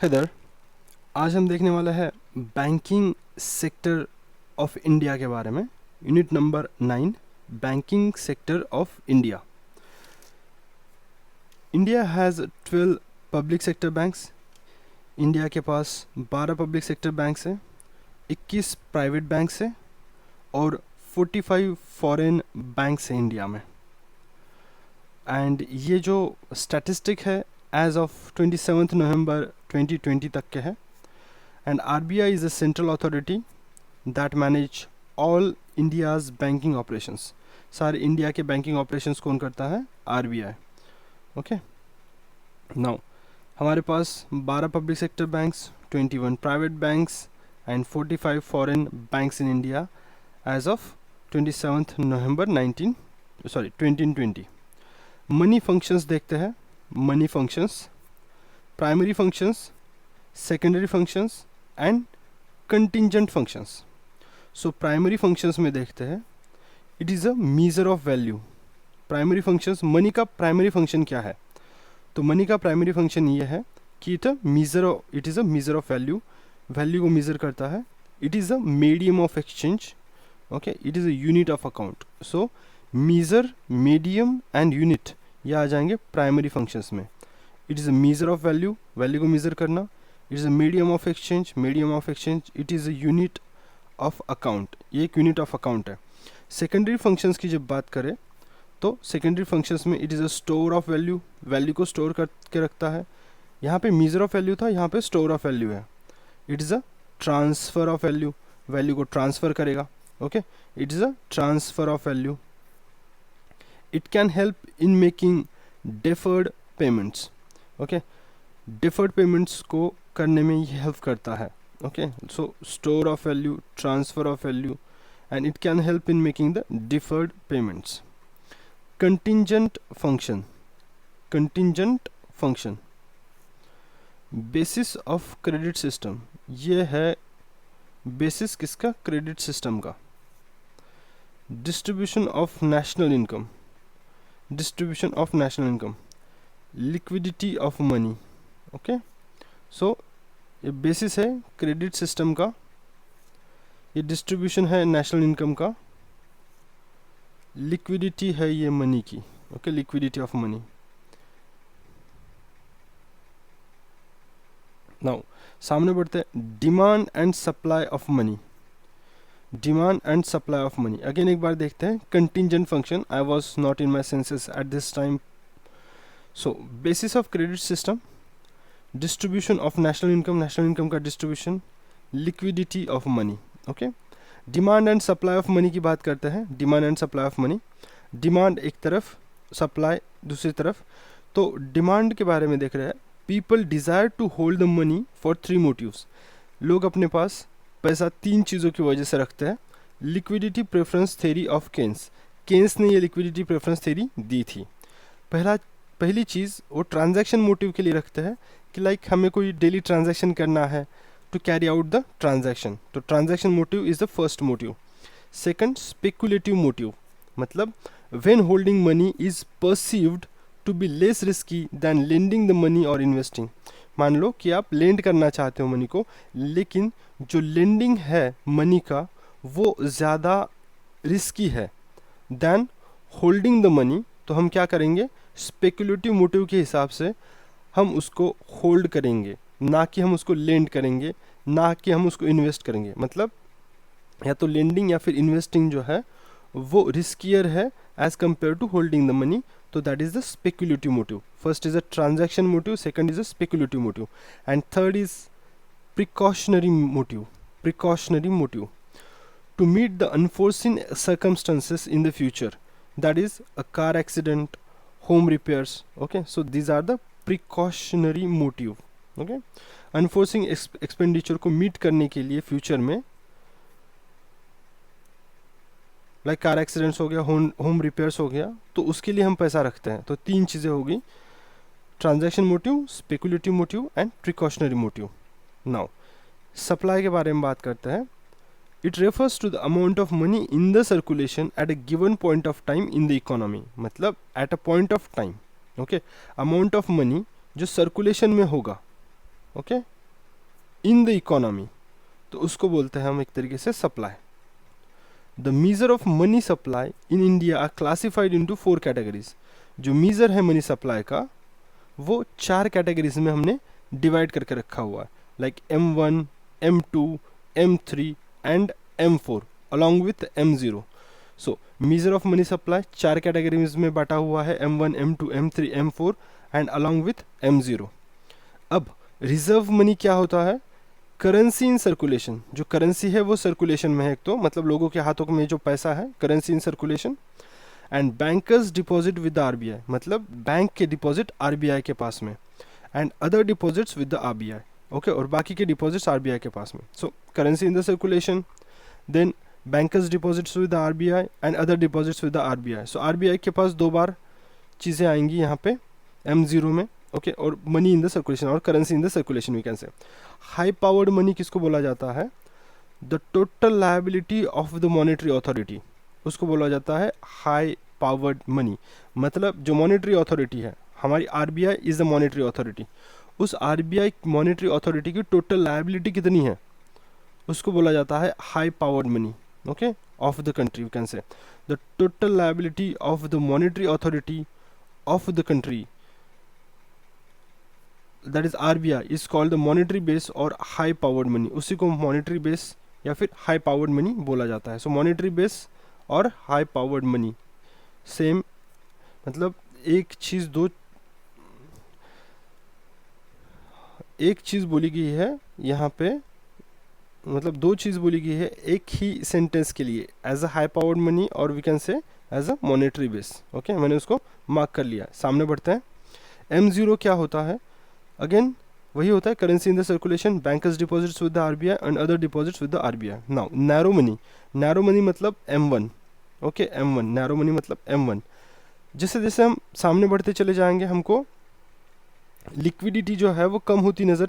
हैदर, आज हम देखने वाला है बैंकिंग सेक्टर ऑफ इंडिया के बारे में। Unit number 9, banking sector of India. India has 12 public sector banks. India के पास 12 पब्लिक सेक्टर बैंक्स हैं, 21 प्राइवेट बैंक्स हैं और 45 फॉरेन बैंक्स हैं इंडिया में। एंड ये जो स्टैटिस्टिक है एज ऑफ 27 नवंबर 2020 तक के है। And RBI is a central authority that manage all India's banking operations. सारे इंडिया के बैंकिंग ऑपरेशंस कौन करता है? RBI. ओके, नाउ हमारे पास 12 public sector banks, 21 private banks and 45 foreign banks in India as of 27 November 2020। Money functions देखते हैं। Money functions, primary functions, secondary functions and contingent functions. So primary functions में देखते हैं, it is a measure of value. Primary functions, money का primary function क्या है? तो money का प्राइमरी फंक्शन ये है कि it is a measure of value. Value को मीज़र करता है। It is a medium of exchange. Okay, it is a unit of account. So measure, medium and unit ये आ जाएंगे प्राइमरी फंक्शंस में। It is a measure of value, value को measure करना। It is a medium of exchange, medium of exchange. It is a unit of account, ये एक unit of account है। Secondary functions की जब बात करें तो सेकेंडरी फंक्शंस में it is a store of value, value को स्टोर करके रखता है। यहाँ पे मीज़र ऑफ वैल्यू था, यहाँ पे स्टोर ऑफ वैल्यू है। It is a transfer of value, value को ट्रांसफ़र करेगा। Okay, it is a transfer of value. It can help in making deferred payments. Okay, deferred payments को करने में ये हेल्प करता है। Okay, so store of value, transfer of value and it can help in making the deferred payments. Contingent function, contingent function basis of credit system. ये है basis किसका? Credit system का। Distribution of national income, distribution of national income, liquidity of money. Okay, so ये basis है credit system का, ये distribution है national income का, लिक्विडिटी है ये मनी की। Okay, liquidity of money. Now सामने बढ़ते हैं, demand and supply of money. Demand and supply of money again एक बार देखते हैं। Contingent function, I was not in my senses at this time. So basis of credit system, distribution of national income, national income का distribution, liquidity of money. Okay, demand and supply of money की बात करते हैं। Demand and supply of money, demand एक तरफ, supply दूसरी तरफ। तो डिमांड के बारे में देख रहे हैं, people desire to hold the money for 3 motives. लोग अपने पास पैसा 3 चीज़ों की वजह से रखते हैं। Liquidity preference theory of Keynes, Keynes ने ये लिक्विडिटी प्रेफरेंस थ्योरी दी थी। पहली चीज़ वो ट्रांजैक्शन मोटिव के लिए रखते हैं कि लाइक हमें कोई डेली ट्रांजैक्शन करना है to carry out the transaction, तो transaction motive is the first motive. Second, speculative motive, मतलब when holding money is perceived to be less risky than lending the money और इन्वेस्टिंग। मान लो कि आप लेंड करना चाहते हो मनी को, लेकिन जो लेंडिंग है मनी का वो ज़्यादा रिस्की है दैन होल्डिंग द मनी, तो हम क्या करेंगे? स्पेकुलेटिव मोटिव के हिसाब से हम उसको होल्ड करेंगे, ना कि हम उसको लेंड करेंगे, ना कि हम उसको इन्वेस्ट करेंगे। मतलब या तो लेंडिंग या फिर इन्वेस्टिंग जो है वो रिस्कियर है as compare to holding the money, तो that is the speculative motive. First is a transaction motive, second is a speculative motive and third is precautionary motive. Precautionary motive to meet the unforeseen circumstances in the future, that is a car accident, home repairs. Okay, so these are the precautionary motive. Okay, unforeseen expenditure को meet करने के लिए future में, like car accidents हो गया, home repairs हो गया, तो उसके लिए हम पैसा रखते हैं। तो 3 चीज़ें होगी, transaction motive, speculative motive and precautionary motive. Now supply के बारे में बात करते हैं। It refers to the amount of money in the circulation at a given point of time in the economy. मतलब at a point of time, okay, amount of money जो circulation में होगा, ओके, इन द इकोनॉमी, तो उसको बोलते हैं हम एक तरीके से supply. The measure of money supply in India are classified into 4 categories. जो मीजर है मनी सप्लाई का वो 4 कैटेगरीज में हमने डिवाइड करके रखा हुआ है, like M1, M2, M3 and M4 along with M0। So measure of money supply 4 categories में बांटा हुआ है, M1, M2, M3, M4 and along with M0। अब रिजर्व मनी क्या होता है? Currency in circulation. जो करेंसी है वो सर्कुलेशन में है, एक तो मतलब लोगों के हाथों में जो पैसा है, currency in circulation. And bankers deposit with the RBI, मतलब बैंक के डिपॉजिट आरबीआई के पास में, and other deposits with the RBI, okay, और बाकी के डिपॉजिट्स आरबीआई के पास में। So currency in the circulation, then bankers deposits with the RBI and other deposits with the RBI. So RBI के पास 2 बार चीज़ें आएंगी यहाँ पे M0 में, ओके, और मनी इन द सर्कुलेशन और currency in the circulation we can say. High powered money किसको बोला जाता है? The total liability of the monetary authority, उसको बोला जाता है हाई पावर्ड मनी। मतलब जो मॉनेटरी अथॉरिटी है, हमारी RBI is the monetary authority, उस आरबीआई मॉनेटरी अथॉरिटी की टोटल लायबिलिटी कितनी है उसको बोला जाता है high powered money, okay, of the country we can say. The total liability of the monetary authority of the country, that is RBI, is called the monetary base और high powered money. उसी को monetary base या फिर high powered money बोला जाता है। सो monetary base और high powered money same, मतलब एक चीज़ बोली गई है यहाँ पे, मतलब 2 चीज़ बोली गई है एक ही सेंटेंस के लिए, as a high powered money और we can say as a monetary base, okay. मैंने उसको मार्क कर लिया। सामने बढ़ते हैं। M0 क्या होता है? अगेन वही होता है, currency in the circulation, bankers deposits with the RBI and other deposits with the RBI. Now narrow money, narrow money मतलब M1, okay, M1, narrow money मतलब M1। जैसे जैसे हम सामने बढ़ते चले जाएंगे हमको लिक्विडिटी जो है वो कम होती नज़र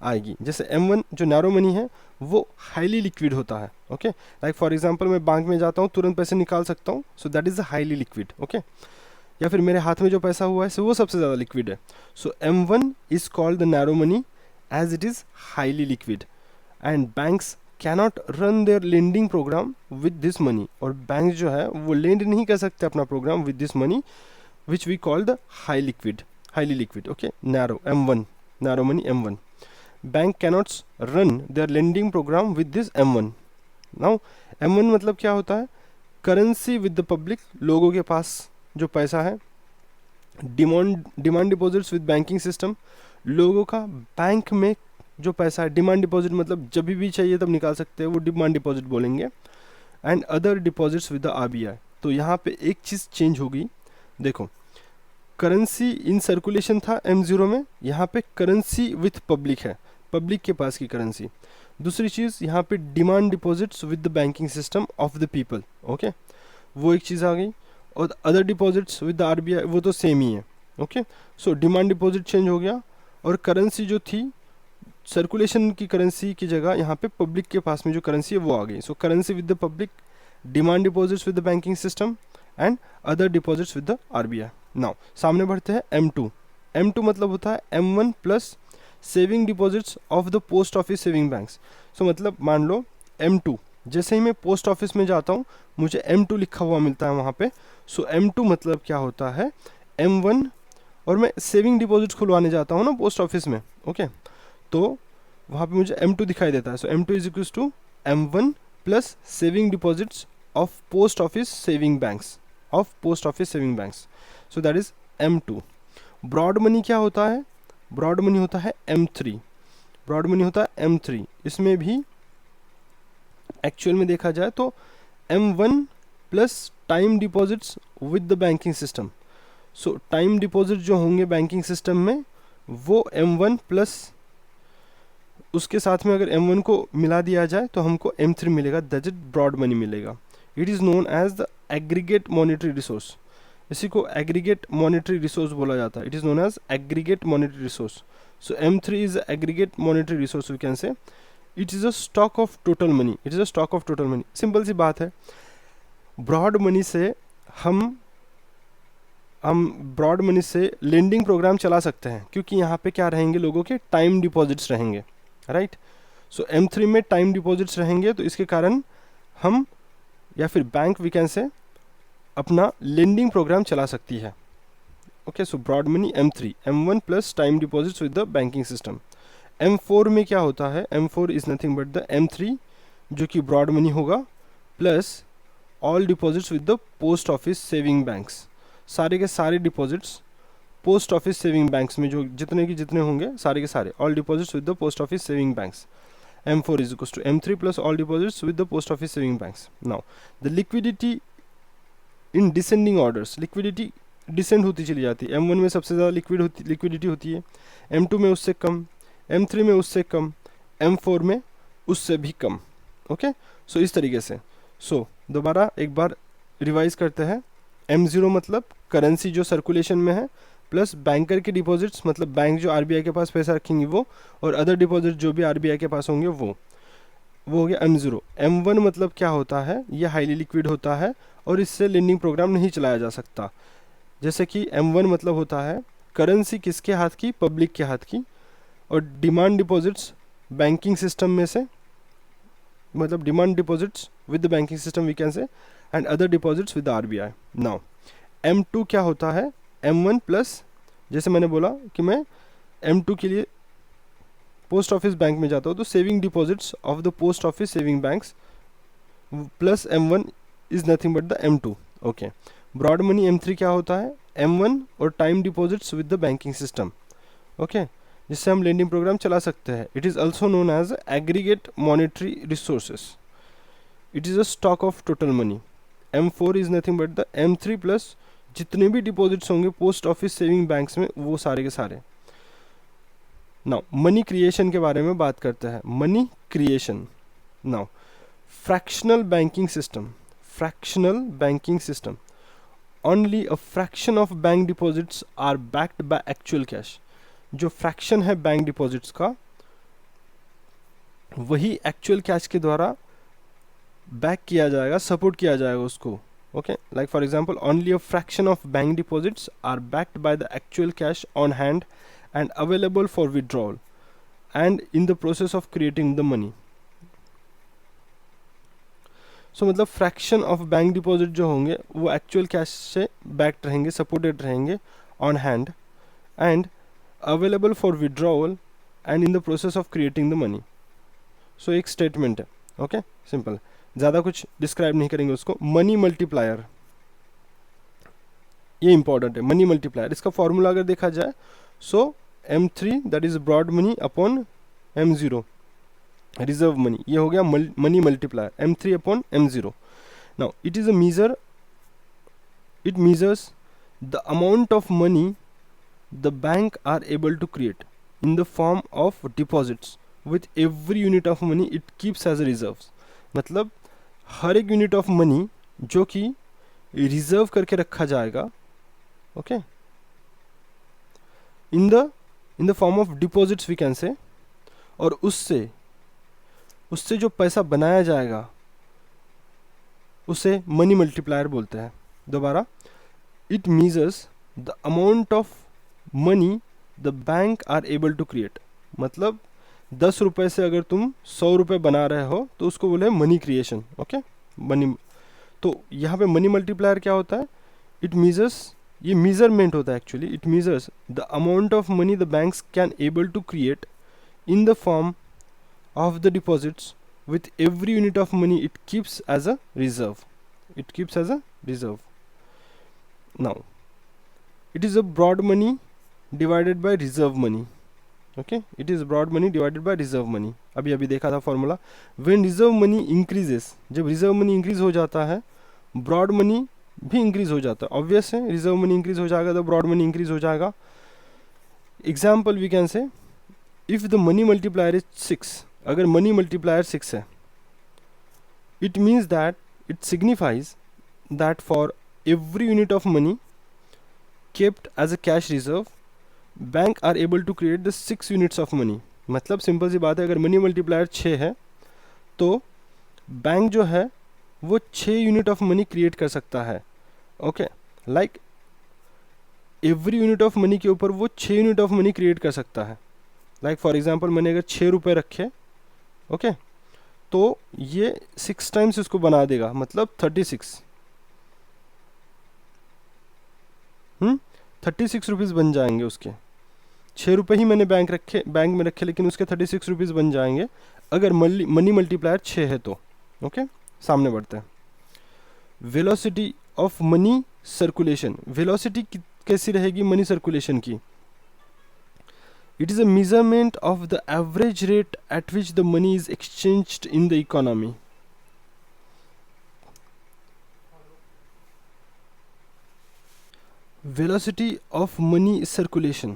आएगी। जैसे M1 जो नैरो मनी है वो हाईली लिक्विड होता है, ओके। लाइक फॉर एग्जांपल मैं बैंक में जाता हूँ, तुरंत पैसे निकाल सकता हूँ, so that is highly liquid, okay. या फिर मेरे हाथ में जो पैसा हुआ है सो वो सबसे ज़्यादा लिक्विड है। So M1 is called the narrow money as it is highly liquid, and banks cannot run their lending programme with this money. और बैंक जो है वो लेंड नहीं कर सकते अपना programme with this money, which we call the highly liquid, okay. Narrow M1, narrow money M1। Bank cannot run their lending programme with this M1। Now M1 मतलब क्या होता है? करेंसी विद द पब्लिक, लोगों के पास जो पैसा है। Demand deposits with banking system, लोगों का बैंक में जो पैसा है, डिमांड डिपॉजिट मतलब जब भी चाहिए तब निकाल सकते हैं, वो डिमांड डिपॉजिट बोलेंगे। And other deposits with the RBI. तो यहाँ पे एक चीज़ चेंज होगी, देखो, करेंसी इन सर्कुलेशन था M0 में, यहाँ पे करेंसी विथ पब्लिक है, पब्लिक के पास की करेंसी। दूसरी चीज़ यहाँ पे demand deposits with the banking system of the people, okay, वो एक चीज़ आ गई। और other deposits with the RBI वो तो सेम ही है, okay. So demand deposit change हो गया, और करेंसी जो थी सर्कुलेशन की करेंसी की जगह यहाँ पे पब्लिक के पास में जो करेंसी है वो आ गई। So currency with the public, demand deposits with the banking system and other deposits with the RBI. Now सामने बढ़ते हैं M2। M2 मतलब होता है M1 plus saving deposits of the post office saving banks. So मतलब मान लो M2, जैसे ही मैं पोस्ट ऑफिस में जाता हूँ मुझे M2 लिखा हुआ मिलता है वहाँ पे। सो M2 मतलब क्या होता है? M1, और मैं सेविंग डिपॉजिट्स खुलवाने जाता हूँ ना पोस्ट ऑफिस में, ओके, तो वहाँ पे मुझे M2 दिखाई देता है। So M2 is equals to M1 plus saving deposits of post office saving banks, so that is M2। Broad money क्या होता है? ब्रॉड मनी होता है M3। इसमें भी एक्चुअल में देखा जाए तो M1 plus time deposits with the banking system. So time deposit जो होंगे बैंकिंग सिस्टम में वो M1 प्लस उसके साथ में अगर M1 को मिला दिया जाए तो हमको M3 मिलेगा, दैट इज ब्रॉड मनी मिलेगा। It is known as the aggregate monetary resource. इसी को एग्रीगेट मॉनेटरी रिसोर्स बोला जाता है। It is known as aggregate monetary resource. So M3 is aggregate monetary resource, we can say it is a stock of total money. Simple सी बात है, broad money से हम हम ब्रॉड मनी से लेंडिंग प्रोग्राम चला सकते हैं, क्योंकि यहाँ पे क्या रहेंगे, लोगों के टाइम डिपॉजिट्स रहेंगे, राइट। सो M3 में टाइम डिपॉजिट्स रहेंगे, तो इसके कारण हम या फिर बैंक वी कैन से अपना लेंडिंग प्रोग्राम चला सकती है। Okay, so broad money M3, M1 plus time deposits with the banking system. M4 में क्या होता है, M4 is nothing but the M3 जो कि ब्रॉड मनी होगा, plus all deposits with the post office saving banks. सारे के सारे deposits post office saving banks में जो जितने के जितने होंगे सारे के सारे, all deposits with the post office saving banks. M4 is equals to M3 plus all deposits with the post office saving banks. Now, the liquidity in descending orders, liquidity descend होती चली जाती है। M1 में सबसे ज़्यादा liquidity होती है, M2 में उससे कम, M3 में उससे कम, M4 में उससे भी कम। ओके, सो इस तरीके से। सो दोबारा एक बार रिवाइज करते हैं। M0 मतलब करेंसी जो सर्कुलेशन में है, प्लस बैंकर के डिपॉजिट्स मतलब बैंक जो आरबीआई के पास पैसा रखेंगे वो, और अदर डिपॉजिट जो भी आरबीआई के पास होंगे वो हो गया M0। M1 मतलब क्या होता है, ये हाईली लिक्विड होता है और इससे लेंडिंग प्रोग्राम नहीं चलाया जा सकता। जैसे कि M1 मतलब होता है करेंसी किसके हाथ की, पब्लिक के हाथ की, और डिमांड डिपॉजिट्स बैंकिंग सिस्टम में से, मतलब demand deposits with the banking system we can say, and other deposits with RBI. Now M2 क्या होता है, M1 प्लस, जैसे मैंने बोला कि मैं M2 के लिए पोस्ट ऑफिस बैंक में जाता हूँ तो saving deposits of the post office saving banks plus M1 is nothing but the M2। Okay, broad money M3 क्या होता है, M1 और time deposits with the banking system. Okay, जिससे हम लेंडिंग प्रोग्राम चला सकते हैं। It is also known as aggregate monetary resources. It is a stock of total money. M4 is nothing but the M3 plus जितने भी deposits होंगे post office saving banks में वो सारे के सारे। नाउ मनी क्रिएशन के बारे में बात करते हैं। Money creation, now fractional banking system, fractional banking system, only a fraction of bank deposits are backed by actual cash. जो फ्रैक्शन है बैंक डिपॉजिट्स का वही एक्चुअल कैश के द्वारा बैक किया जाएगा, सपोर्ट किया जाएगा उसको। Okay, like for example, only a fraction of bank deposits are backed by the actual cash on hand and available for withdrawal and in the process of creating the money. So मतलब fraction of bank deposit जो होंगे वो actual cash से backed रहेंगे, supported रहेंगे on hand and available for withdrawal and in the process of creating the money. So एक statement है, okay, simple, ज़्यादा कुछ डिस्क्राइब नहीं करेंगे उसको। मनी मल्टीप्लायर, ये इंपॉर्टेंट है, मनी मल्टीप्लायर। इसका फॉर्मूला अगर देखा जाए, so M3 that is broad money upon M0 reserve money, ये हो गया money multiplier M3 upon M0। Now it is a measure, it measures the amount of money the bank are able to create in the form of deposits with every unit of money it keeps as a reserve. मतलब हर एक unit of money जो कि reserve करके रखा जाएगा, okay, in the form of deposits we can say, और उससे जो पैसा बनाया जाएगा उसे मनी मल्टीप्लायर बोलते हैं। दोबारा, it measures the amount of money the bank are able to create. मतलब 10 रुपये से अगर तुम 100 रुपये बना रहे हो तो उसको बोले मनी क्रिएशन। Okay, money. तो यहाँ पे मनी मल्टीप्लायर क्या होता है, इट मीजर्स, ये मीजरमेंट होता है actually, it measures the amount of money the banks can able to create in the form of the deposits with every unit of money it keeps as a reserve, it keeps as a reserve. Now it is a broad money divided by reserve money. Okay, it is broad money divided by reserve money. अभी देखा था formula. When reserve money increases, जब reserve money increase हो जाता है broad money भी increase हो जाता है। ऑब्वियस है, रिजर्व मनी इंक्रीज हो जाएगा तो ब्रॉड मनी इंक्रीज हो जाएगा। Example we can say, if the money multiplier is 6, अगर मनी मल्टीप्लायर 6 है, it means that it signifies that for every unit of money kept as a cash reserve bank are able to create the 6 units of money. मतलब simple सी बात है, अगर money multiplier 6 है तो bank जो है वो 6 यूनिट ऑफ मनी क्रिएट कर सकता है। Okay, like every unit of money के ऊपर वो 6 यूनिट ऑफ मनी क्रिएट कर सकता है। लाइक फॉर एग्जांपल मैंने अगर 6 रुपये रखे, ओके, तो ये 6 टाइम्स इसको बना देगा, मतलब 36। 36 रुपीज़ बन जाएंगे उसके। 6 रुपये ही मैंने बैंक में रखे, लेकिन उसके 36 रुपीज़ बन जाएंगे अगर मनी मल्टीप्लायर 6 है तो। ओके, सामने बढ़ते हैं। Velocity of money circulation. Velocity कैसी रहेगी मनी सर्कुलेशन की? It is a measurement of the average rate at which the money is exchanged in the economy. Velocity of money circulation.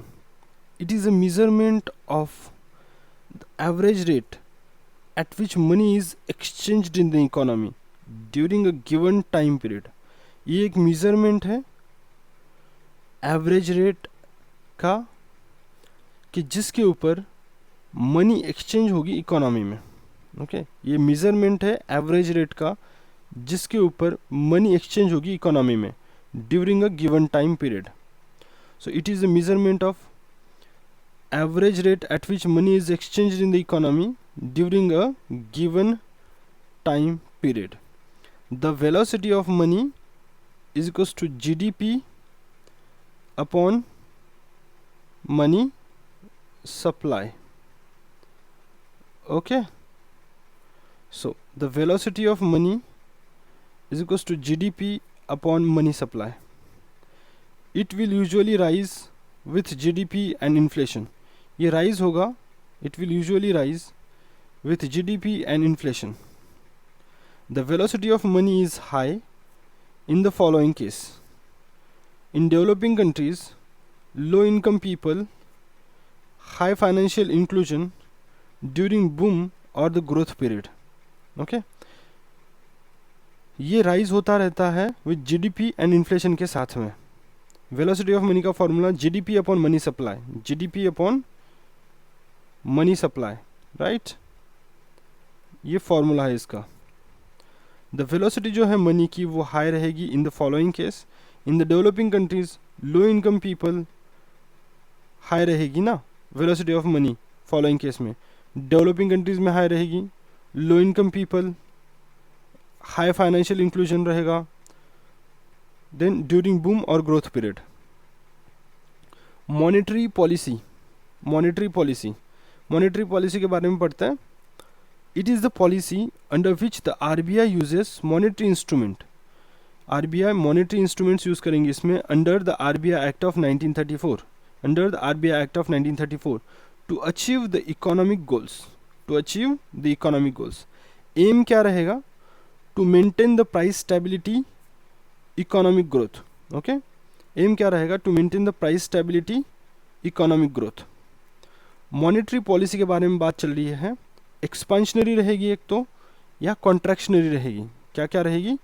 It is a measurement of the average rate at which money is exchanged in the economy during a given time period. ये एक measurement है average rate का कि जिसके ऊपर money exchange होगी economy में। Okay, ये measurement है average rate का जिसके ऊपर मनी एक्सचेंज होगी इकोनॉमी में during a given time period. So it is a measurement of average rate at which money is exchanged in the economy during a given time period. The velocity of money is equals to GDP upon money supply. Okay, so the velocity of money is equals to GDP upon money supply. It will usually rise with GDP and inflation. ये rise होगा, it will usually rise with GDP and inflation. The velocity of money is high in the following case. In developing countries, low income people, high financial inclusion during boom or the growth period. Okay, ये rise होता रहता है with GDP and inflation के साथ में। Velocity of money का formula GDP upon money supply, GDP upon money supply, right, ये formula है इसका। द वेलोसिटी जो है मनी की वो हाई रहेगी in the following case. In the developing countries low income people, high रहेगी ना velocity of money following case में। डेवलपिंग कंट्रीज में हाई रहेगी, low income people, high financial inclusion रहेगा, देन ड्यूरिंग बूम और growth period. Monetary policy, monetary policy, monetary policy के बारे में पढ़ते हैं। It is the policy under which the RBI uses monetary instrument. RBI monetary instruments use करेंगे इसमें under the RBI act of 1934, under the RBI act of 1934 to achieve the economic goals, to achieve the economic goals. Aim क्या रहेगा? To maintain the price stability, economic growth. Okay, aim क्या रहेगा? To maintain the price stability, economic growth. Monetary policy के बारे में बात चल रही है। एक्सपांशनरी रहेगी एक तो, या कॉन्ट्रैक्शनरी रहेगी। क्या क्या रहेगी?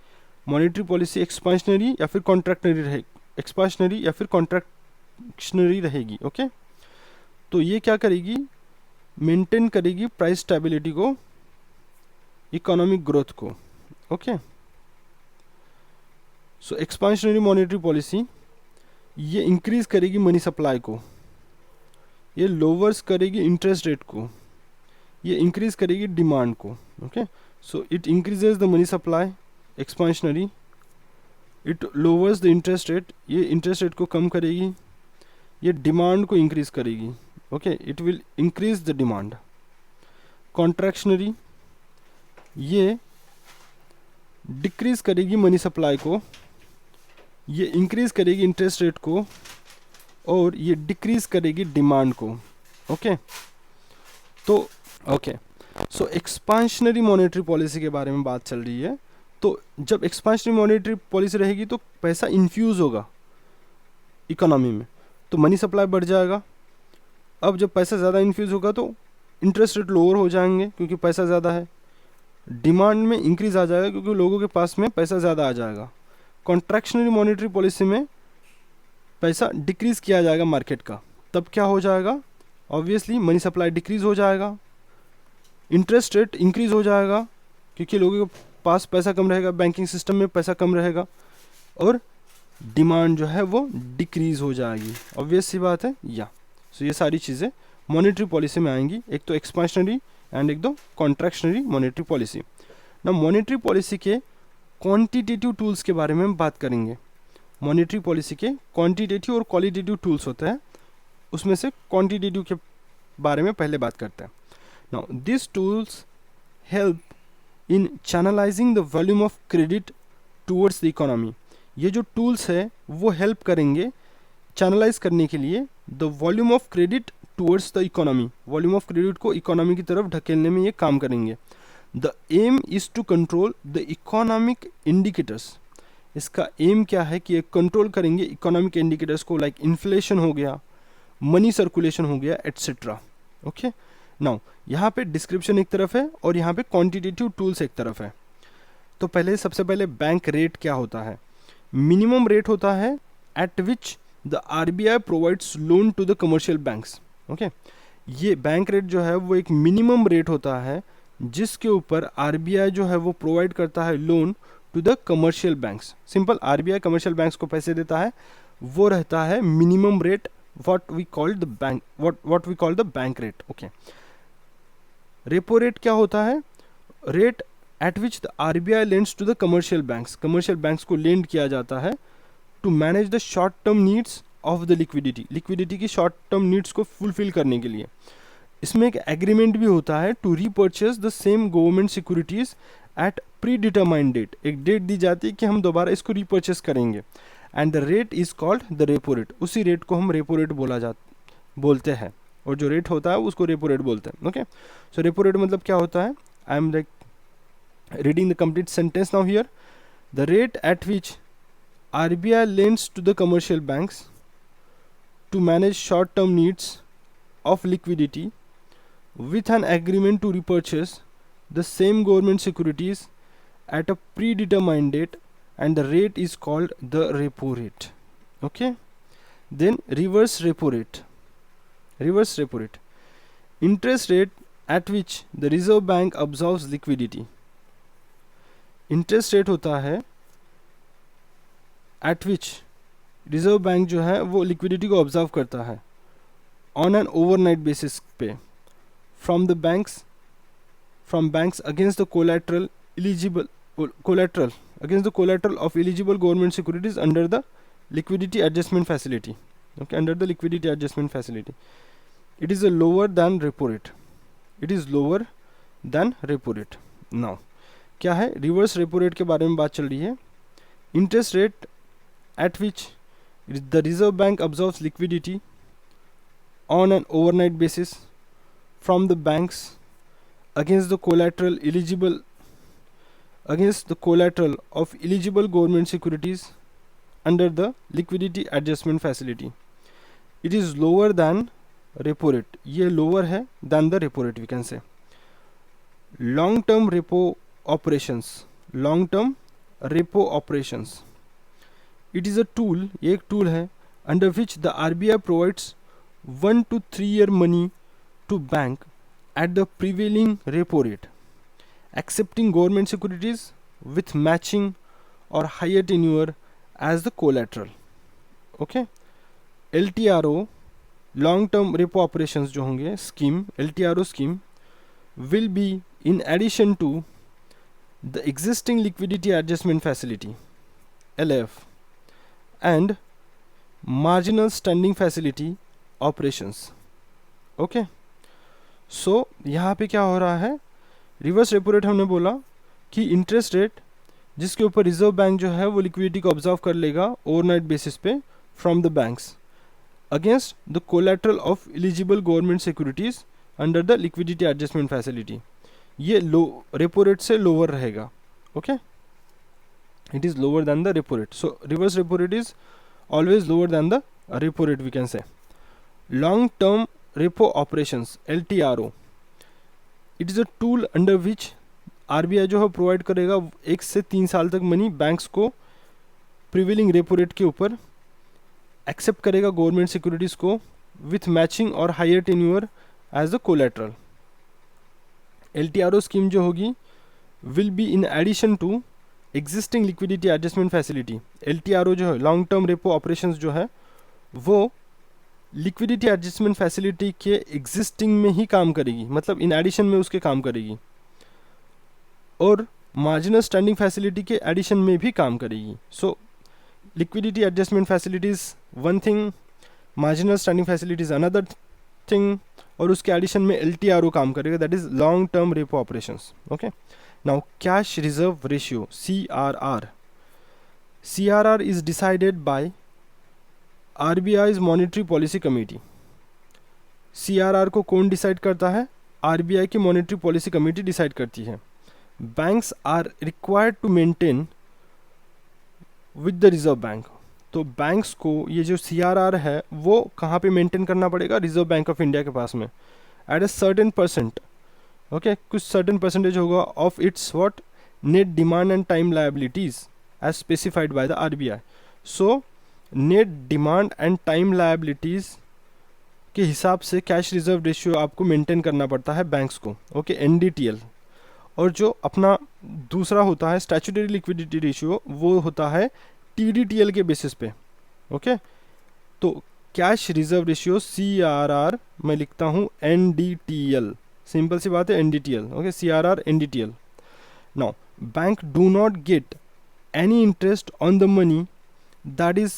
मॉनेटरी पॉलिसी एक्सपांशनरी या फिर कॉन्ट्रैक्शनरी रहेगी, एक्सपांशनरी या फिर कॉन्ट्रैक्शनरी रहेगी। ओके, तो ये क्या करेगी? मेंटेन करेगी प्राइस स्टेबिलिटी को, इकोनॉमिक ग्रोथ को। ओके, सो एक्सपांशनरी मॉनेटरी पॉलिसी ये इंक्रीज करेगी मनी सप्लाई को, ये लोअर्स करेगी इंटरेस्ट रेट को, ये इंक्रीज करेगी डिमांड को। Okay, so it increases the money supply, expansionary, it lowers the interest rate, ये इंटरेस्ट रेट को कम करेगी, ये डिमांड को इंक्रीज करेगी। Okay, it will increase the demand. Contractionary ये डिक्रीज करेगी मनी सप्लाई को, ये इंक्रीज करेगी इंटरेस्ट रेट को, और ये डिक्रीज करेगी डिमांड को। ओके, तो ओके, सो एक्सपांशनरी मॉनेटरी पॉलिसी के बारे में बात चल रही है। तो जब एक्सपांशनरी मॉनेटरी पॉलिसी रहेगी तो पैसा इन्फ्यूज़ होगा इकोनॉमी में, तो मनी सप्लाई बढ़ जाएगा। अब जब पैसा ज़्यादा इन्फ्यूज़ होगा तो इंटरेस्ट रेट लोअर हो जाएंगे क्योंकि पैसा ज़्यादा है, डिमांड में इंक्रीज आ जाएगा क्योंकि लोगों के पास में पैसा ज़्यादा आ जाएगा। कॉन्ट्रैक्शनरी मॉनेटरी पॉलिसी में पैसा डिक्रीज़ किया जाएगा मार्केट का, तब क्या हो जाएगा? ऑब्वियसली मनी सप्लाई डिक्रीज़ हो जाएगा, इंटरेस्ट रेट इंक्रीज़ हो जाएगा क्योंकि लोगों के पास पैसा कम रहेगा, बैंकिंग सिस्टम में पैसा कम रहेगा, और डिमांड जो है वो डिक्रीज हो जाएगी, ऑब्वियस सी बात है या। सो ये सारी चीज़ें मॉनेटरी पॉलिसी में आएंगी, एक तो एक्सपेंशनरी एंड एक दो कॉन्ट्रैक्शनरी मॉनेटरी पॉलिसी। ना मॉनेटरी पॉलिसी के क्वांटिटेटिव टूल्स के बारे में हम बात करेंगे। मॉनेटरी पॉलिसी के क्वांटिटेटिव और क्वालिटेटिव टूल्स होते हैं, उसमें से क्वांटिटेटिव के बारे में पहले बात करते हैं। Now this tools help in channelising the volume of credit towards the economy. ये जो टूल्स है वो हेल्प करेंगे चैनलाइज करने के लिए the volume of credit towards the economy, volume of credit को इकोनॉमी की तरफ ढकेलने में ये काम करेंगे। The aim is to control the economic indicators. इसका एम क्या है कि ये कंट्रोल करेंगे इकोनॉमिक इंडिकेटर्स को, लाइक इन्फ्लेशन हो गया, मनी सर्कुलेशन हो गया, एट्सेट्रा। ओके, नाउ यहाँ पे डिस्क्रिप्शन एक तरफ है और यहाँ पे क्वांटिटेटिव टूल्स एक तरफ है। तो पहले सबसे पहले बैंक रेट क्या होता है? मिनिमम रेट होता है at which the RBI provides loan to the commercial banks. Okay, ये बैंक रेट जो है वो एक मिनिमम रेट होता है जिसके ऊपर आरबीआई जो है वो प्रोवाइड करता है loan to the commercial banks. Simple, RBI commercial banks को पैसे देता है, वो रहता है minimum rate, what we call the bank rate। Okay, repo rate क्या होता है? Rate at which the RBI lends to the commercial banks, commercial banks को लेंड किया जाता है to manage the short term needs of the liquidity, liquidity की short term needs को fulfil करने के लिए। इसमें एक एग्रीमेंट भी होता है to repurchase the same government securities at predetermined date, एक डेट दी जाती है कि हम दोबारा इसको रीपर्चेज करेंगे, and the rate is called the repo rate. उसी रेट को हम रेपो रेट बोलते हैं, और जो रेट होता है उसको रेपो रेट बोलते हैं। ओके, सो रेपो रेट मतलब क्या होता है? I am like reading the complete sentence now here. The rate at which RBI lends to the commercial banks to manage short term needs of liquidity with an agreement to repurchase the same government securities at a predetermined date, and the rate is called the repo rate. Okay, then reverse repo rate. Reverse repo rate, interest rate at which the reserve bank absorbs liquidity. interest rate होता है at which reserve bank जो है वो liquidity को observe करता है on an overnight basis पे from banks against the collateral of eligible government securities under the liquidity adjustment facility. Okay, under the liquidity adjustment facility, it is lower than repo rate. It is lower than repo rate. Now क्या है? Reverse repo rate के बारे में बात चल रही है। Interest rate at which the reserve bank absorbs liquidity on an overnight basis from the banks against the collateral of eligible government securities under the liquidity adjustment facility. It is lower than repo rate. ये lower है than the repo rate we can say. Long term repo operations. It is a tool, ये एक tool है under which the RBI provides 1 to 3 year money to bank at the prevailing repo rate, accepting government securities with matching or higher tenure as the collateral. Okay, LTRO, long term repo operations जो होंगे scheme, LTRO scheme will be in addition to the existing liquidity adjustment facility LAF and marginal standing facility operations. Okay, सो यहाँ पे क्या हो रहा है? Reverse repo rate हमने बोला कि इंटरेस्ट रेट जिसके ऊपर रिजर्व बैंक जो है वो लिक्विडिटी को ऑब्जर्व कर लेगा ओवरनाइट बेसिस पे from the banks against the collateral of eligible government securities under the liquidity adjustment facility, ये रेपो रेट से लोअर रहेगा। Okay, it is lower than the repo rate. So reverse repo rate is always lower than the repo rate we can say. Long term repo operations LTRO, it is a tool under which RBI जो है provide करेगा 1 से 3 साल तक money banks को prevailing repo rate के ऊपर, accept करेगा गवर्नमेंट सिक्योरिटीज़ को विथ मैचिंग और higher tenure as the collateral. LTRO scheme जो होगी will be in addition to existing liquidity adjustment facility LTRO जो है, लॉन्ग टर्म रेपो ऑपरेशंस जो है, वो लिक्विडिटी एडजस्टमेंट फैसिलिटी के एग्जिस्टिंग में ही काम करेगी, मतलब इन एडिशन में उसके काम करेगी, और मार्जिनल स्टैंडिंग फैसिलिटी के एडिशन में भी काम करेगी. So liquidity adjustment facilities one thing, marginal standing facilities another thing, और उसके एडिशन में LTRO काम करेगा, that is long term repo operations. Okay, now cash reserve ratio CRR. CRR is decided by RBI's monetary policy committee. CRR को कौन decide करता है? RBI की मॉनेटरी पॉलिसी कमेटी डिसाइड करती है. Banks are required to maintain with the reserve bank. तो banks को ये जो CRR है वो कहाँ पे मेंटेन करना पड़ेगा? रिजर्व बैंक ऑफ इंडिया के पास में, at a certain percent. Okay, कुछ सर्टेन परसेंटेज होगा of its what net demand and time liabilities as specified by the RBI. So net demand and time liabilities के हिसाब से कैश रिजर्व रेशियो आपको maintain करना पड़ता है बैंक्स को. Okay, NDTL. और जो अपना दूसरा होता है स्टैट्यूटरी लिक्विडिटी रेशियो, वो होता है TDTL के बेसिस पे. ओके, तो कैश रिजर्व रेशियो CRR मैं लिखता हूँ NDTL. सिंपल सी बात है, NDTL. Okay, CRR NDTL. Now bank do not get any interest on the money that is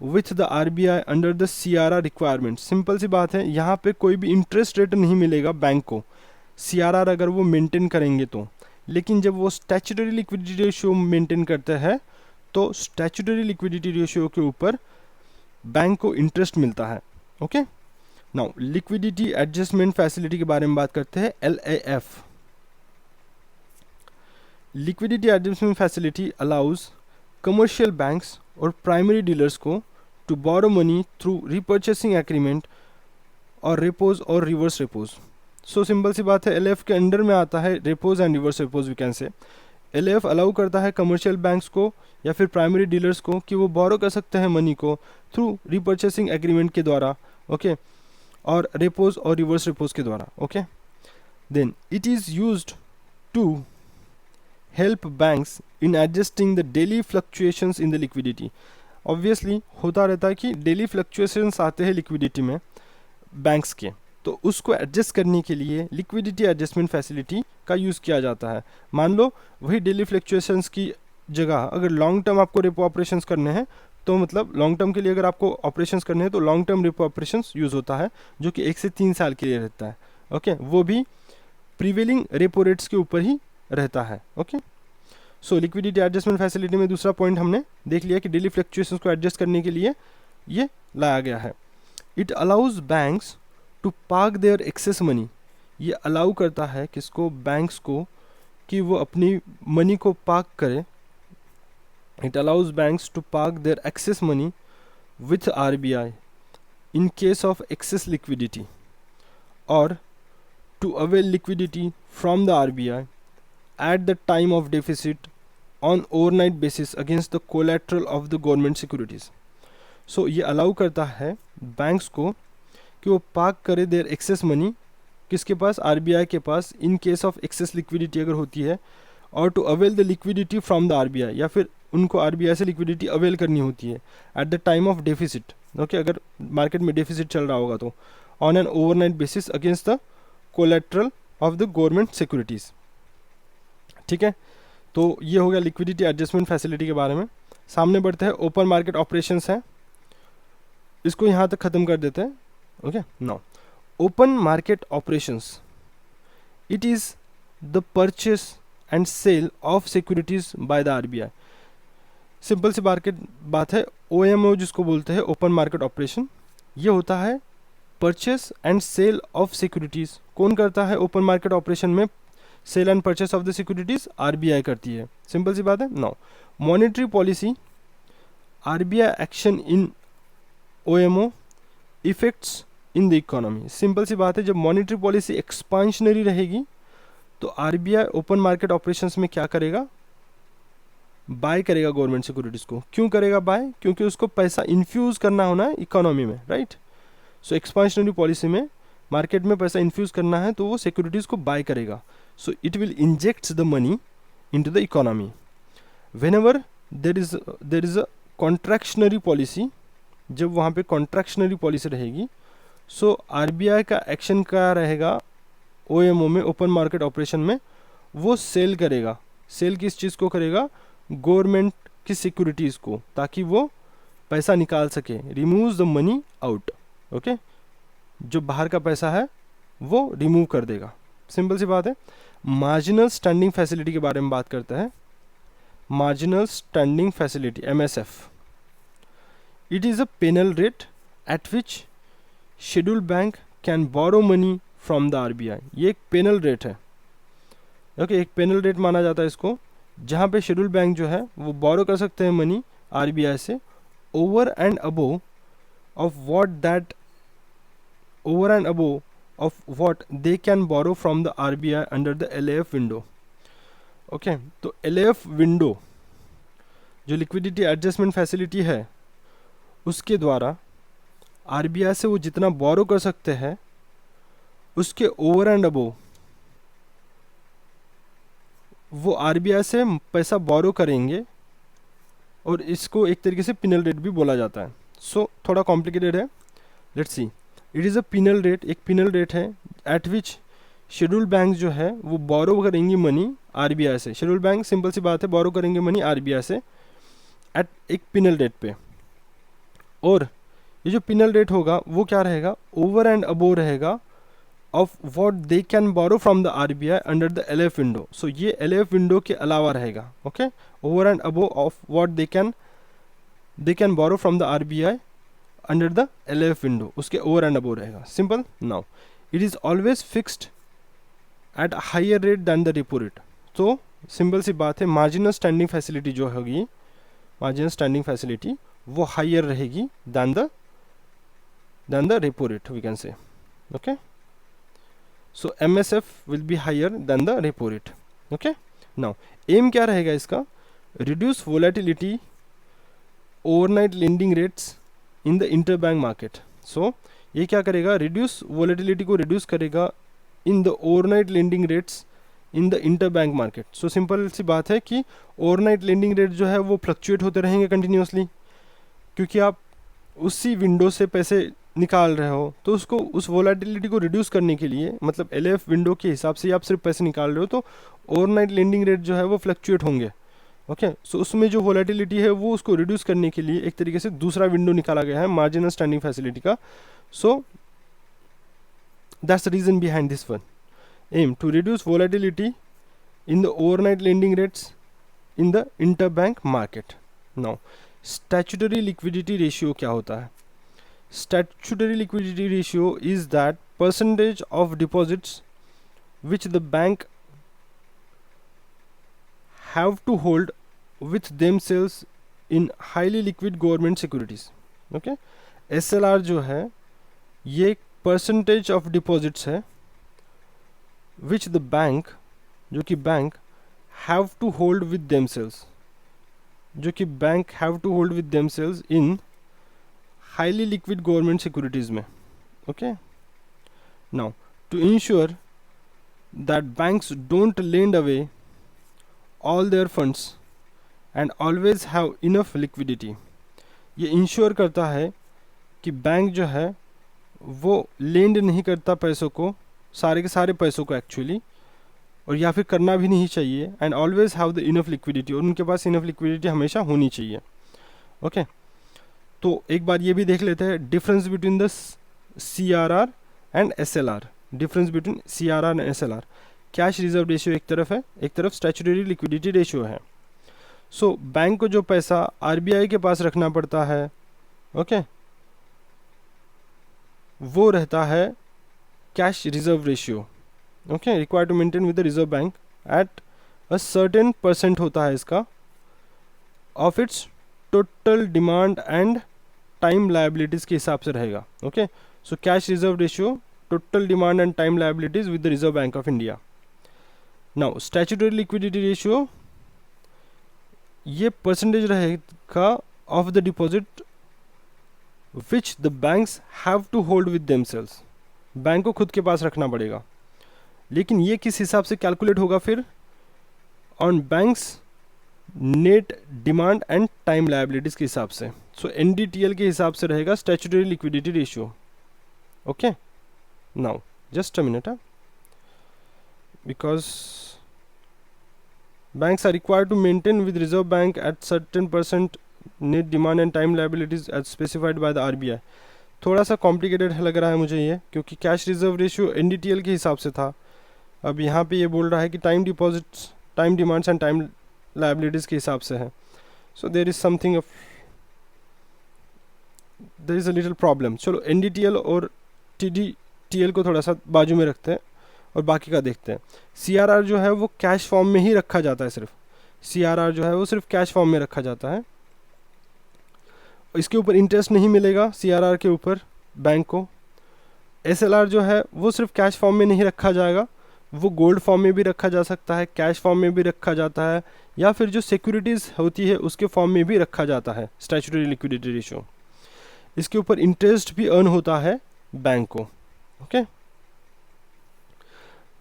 with the RBI under the CRR requirement. Simple सी बात है, यहाँ पे कोई भी इंटरेस्ट रेट नहीं मिलेगा बैंक को CRR अगर वो मेंटेन करेंगे तो. लेकिन जब वो स्टैट्यूटरी लिक्विडिटी रेशियो मेंटेन करते हैं तो स्टैट्यूटरी लिक्विडिटी रेशियो के ऊपर बैंक को इंटरेस्ट मिलता है. Okay, now liquidity adjustment facility के बारे में बात करते हैं, LAF. Liquidity adjustment facility allows commercial banks और प्राइमरी डीलर्स को to borrow money through repurchasing agreement और रेपोज और रिवर्स रेपोज. सो सिंपल सी बात है, LAF के अंडर में आता है repos and reverse repos. We can say LAF allow करता है कमर्शियल बैंक्स को या फिर प्राइमरी डीलर्स को कि वो बोरो कर सकते हैं मनी को थ्रू रिपर्चेसिंग एग्रीमेंट के द्वारा. ओके, और रेपोज और रिवर्स रेपोज के द्वारा. Okay, then it is used to help banks in adjusting the daily fluctuations in the liquidity. Obviously होता रहता है कि डेली फ्लक्चुएशंस आते हैं लिक्विडिटी में बैंक्स के, तो उसको एडजस्ट करने के लिए लिक्विडिटी एडजस्टमेंट फैसिलिटी का यूज़ किया जाता है. मान लो वही डेली फ्लक्चुएशंस की जगह अगर लॉन्ग टर्म आपको रेपो ऑपरेशंस करने हैं, तो मतलब लॉन्ग टर्म के लिए अगर आपको ऑपरेशंस करने हैं तो long term repo operations use होता है, जो कि 1 से 3 साल के लिए रहता है. ओके, वो भी प्रीवेलिंग रेपो रेट्स के ऊपर ही रहता है. Okay, so liquidity adjustment facility में दूसरा पॉइंट हमने देख लिया कि डेली फ्लक्चुएशंस को एडजस्ट करने के लिए ये लाया गया है. It allows banks to park their excess money. ये अलाउ करता है किसको? बैंक्स को, कि वो अपनी मनी को पार्क करे. It allows banks to park their excess money with RBI in case of excess liquidity और to avail liquidity from the RBI at the time of deficit on overnight basis against the collateral of the government securities. So ये allow करता है banks को कि वो park करे there excess money किसके पास? RBI के पास, in case of excess liquidity अगर होती है, और to avail the liquidity from the RBI, या फिर उनको RBI से लिक्विडिटी अवेल करनी होती है eight the time of deficit. Okay, अगर मार्केट में डेफिसिट चल रहा होगा तो on an overnight basis against the collateral of the government securities. ठीक है, तो ये हो गया लिक्विडिटी एडजस्टमेंट फैसिलिटी के बारे में. सामने बढ़ते हैं, ओपन मार्केट ऑपरेशंस हैं, इसको यहाँ तक ख़त्म कर देते हैं. Okay, now open market operations, it is the purchase and sale of securities by the RBI. Simple सी बात है, OMO जिसको बोलते हैं ओपन मार्केट ऑपरेशन, ये होता है purchase and sale of securities. कौन करता है ओपन मार्केट ऑपरेशन में sale and purchase of the securities? RBI करती है. सिंपल सी बात है. Now monetary policy, RBI action in OMO effects in the economy. Simple सी बात है, जब मॉनेटरी पॉलिसी एक्सपांशनरी रहेगी तो RBI ओपन मार्केट ऑपरेशंस में क्या करेगा? बाय करेगा गवर्नमेंट सिक्योरिटीज़ को. क्यों करेगा बाय? क्योंकि उसको पैसा इन्फ्यूज़ करना होना है इकोनॉमी में, राइट. सो एक्सपांशनरी पॉलिसी में मार्केट में पैसा इन्फ्यूज़ करना है तो वो सिक्योरिटीज़ को बाय करेगा. So it will injects the money into the economy. whenever there is a contractionary policy, जब वहाँ पे कॉन्ट्रैक्शनरी पॉलिसी रहेगी, सो आरबीआई का एक्शन क्या रहेगा, ओएमओ में, ओपन मार्केट ऑपरेशन में, वो सेल करेगा। सेल किस चीज़ को करेगा, गवर्नमेंट की सिक्योरिटीज़ को, ताकि वो पैसा निकाल सके, removes the money out. Okay, जो बाहर का पैसा है वो रिमूव कर देगा, सिंपल सी बात है। मार्जिनल स्टैंडिंग फैसिलिटी के बारे में बात करते हैं। Marginal standing facility, MSF, it is a penal rate at which schedule bank can borrow money from the RBI. ये एक पेनल रेट है। ओके, एक पेनल रेट माना जाता है इसको, जहाँ पे शेड्यूल बैंक जो है वो बोरो कर सकते हैं मनी आरबीआई से, over and above of what they can borrow from the RBI under the LAF window. Okay, तो एलएएफ विंडो जो लिक्विडिटी एडजस्टमेंट फैसिलिटी है, उसके द्वारा आरबीआई से वो जितना बोरो कर सकते हैं, उसके ओवर एंड अबोव वो आरबीआई से पैसा बोरो करेंगे, और इसको एक तरीके से पिनल रेट भी बोला जाता है। सो थोड़ा कॉम्प्लिकेटेड है, let's see. It is a penal rate, एक पिनल रेट है एट विच शेड्यूल बैंक जो है वो बोरो करेंगी मनी आरबीआई से। शेड्यूल बैंक, सिंपल सी बात है, बोरो करेंगे मनी आरबीआई से एट एक पिनल रेट पे, और ये जो पिनल रेट होगा वो क्या रहेगा, ओवर एंड अबोव रहेगा of what they can borrow from the RBI under the LAF window. So ये एलएएफ विंडो के अलावा रहेगा। Okay, over and above of what they can borrow from the RBI under the LAF window, उसके over and above रहेगा। Simple. Now it is always fixed at higher rate than the repo rate. तो simple सी बात है, marginal standing facility जो होगी, marginal standing facility वो higher रहेगी than the repo rate, we can say. Okay, so MSF will be higher than the repo rate. Okay, now aim क्या रहेगा इसका, reduce volatility overnight lending rates in the interbank market. So ये क्या करेगा, reduce volatility को reduce करेगा in the overnight lending rates in the interbank market. So simple सी बात है कि overnight lending rate जो है वो फ्लक्चुएट होते रहेंगे कंटिन्यूसली, क्योंकि आप उसी विंडो से पैसे निकाल रहे हो, तो उसको, उस वोलेटिलिटी को रिड्यूस करने के लिए, मतलब एलएएफ विंडो के हिसाब से आप सिर्फ पैसे निकाल रहे हो, तो ओवरनाइट लेंडिंग रेट जो है वो फ्लक्चुएट होंगे। ओके, सो उसमें जो वोलेटिलिटी है वो उसको रिड्यूस करने के लिए एक तरीके से दूसरा विंडो निकाला गया है मार्जिनल स्टैंडिंग फैसिलिटी का। So that's the reason behind this one, aim to reduce volatility in the overnight lending rates in the interbank market. Now statutory liquidity ratio क्या होता है? Statutory liquidity ratio is that percentage of deposits which the bank have to hold with themselves in highly liquid government securities. Okay, SLR जो है ये percentage of deposits है which the bank, जो कि bank have to hold with themselves, जो कि bank have to hold with themselves in highly liquid government securities में. Okay, now to ensure that banks don't lend away all their funds and always have enough liquidity, ये ensure करता है कि bank जो है वो लेंड नहीं करता पैसों को, सारे के सारे पैसों को एक्चुअली, और या फिर करना भी नहीं चाहिए, and always have the enough liquidity, और उनके पास इनफ लिक्विडिटी हमेशा होनी चाहिए। ओके, तो एक बार ये भी देख लेते हैं difference between the CRR and SLR। Difference between CRR and SLR, cash reserve ratio एक तरफ है, एक तरफ स्टैट्यूटरी लिक्विडिटी रेशियो है। सो बैंक को जो पैसा आरबीआई के पास रखना पड़ता है, ओके, वो रहता है cash reserve ratio. Okay, required to maintain with the reserve bank at a certain percent होता है इसका of its total demand and time liabilities के हिसाब से रहेगा। Okay, so cash reserve ratio, total demand and time liabilities with the reserve bank of India. Now statutory liquidity ratio, ये percentage रहेगा of the deposit which the banks have to hold with themselves, bank को खुद के पास रखना पड़ेगा। लेकिन ये किस हिसाब से कैलकुलेट होगा फिर, on banks net demand and time liabilities के हिसाब से। सो NDTL के हिसाब से रहेगा statutory liquidity ratio. Okay, now just a minute, because banks are required to maintain with Reserve Bank at certain % net demand and time liabilities as specified by the RBI। थोड़ा सा complicated लग रहा है मुझे ये, क्योंकि कैश रिजर्व रेशियो NDTL के हिसाब से था, अब यहाँ पे ये बोल रहा है कि time deposits, time demands and time liabilities के हिसाब से है। So there is something of, there is a little problem. चलो NDTL और TDTL को थोड़ा सा बाजू में रखते हैं और बाकी का देखते हैं। CRR जो है वो कैश फॉर्म में ही रखा जाता है, सिर्फ CRR जो है वो सिर्फ कैश फॉर्म में रखा जाता है। इसके ऊपर इंटरेस्ट नहीं मिलेगा CRR के ऊपर बैंक को। SLR जो है वो सिर्फ कैश फॉर्म में नहीं रखा जाएगा, वो गोल्ड फॉर्म में भी रखा जा सकता है, कैश फॉर्म में भी रखा जाता है, या फिर जो सिक्योरिटीज़ होती है उसके फॉर्म में भी रखा जाता है स्टैट्यूटरी लिक्विडिटी रेशियो। इसके ऊपर इंटरेस्ट भी अर्न होता है बैंक को। ओके,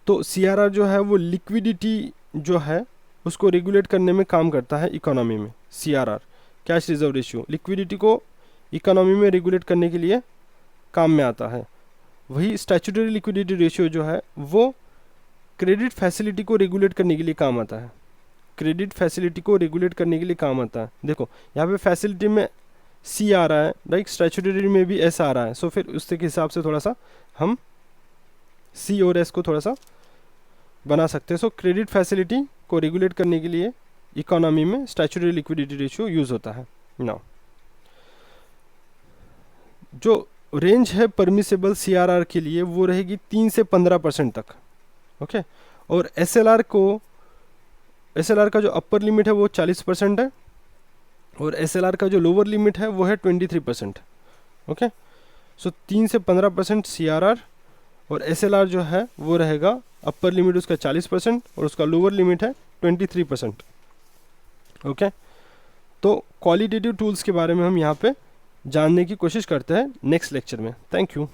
तो CRR जो है वो लिक्विडिटी जो है उसको रेगुलेट करने में काम करता है इकोनॉमी में। CRR cash reserve ratio liquidity को इकोनॉमी में रेगुलेट करने के लिए काम में आता है। वही स्टैट्यूटरी लिक्विडिटी रेशियो जो है वो क्रेडिट फैसिलिटी को रेगुलेट करने के लिए काम आता है। क्रेडिट फैसिलिटी को रेगुलेट करने के लिए काम आता है। देखो यहाँ पे फैसिलिटी में C आ रहा है, राइट, स्टैट्यूटरी में भी S आ रहा है। सो फिर उसके हिसाब से थोड़ा सा हम C और S को थोड़ा सा बना सकते हैं। सो क्रेडिट फैसिलिटी को रेगुलेट करने के लिए इकोनॉमी में स्टैट्यूटरी लिक्विडिटी रेशियो यूज़ होता है। नाउ जो रेंज है परमिसेबल CRR के लिए वो रहेगी 3 से 15% तक। ओके, और SLR का जो अपर लिमिट है वो 40% है, और SLR का जो लोअर लिमिट है वो है 23%। ओके, सो 3 से 15% CRR, और SLR जो है वो रहेगा अपर लिमिट उसका 40% और उसका लोअर लिमिट है 23%। ओके, तो क्वालिटेटिव टूल्स के बारे में हम यहाँ पे जानने की कोशिश करते हैं नेक्स्ट लेक्चर में। Thank you.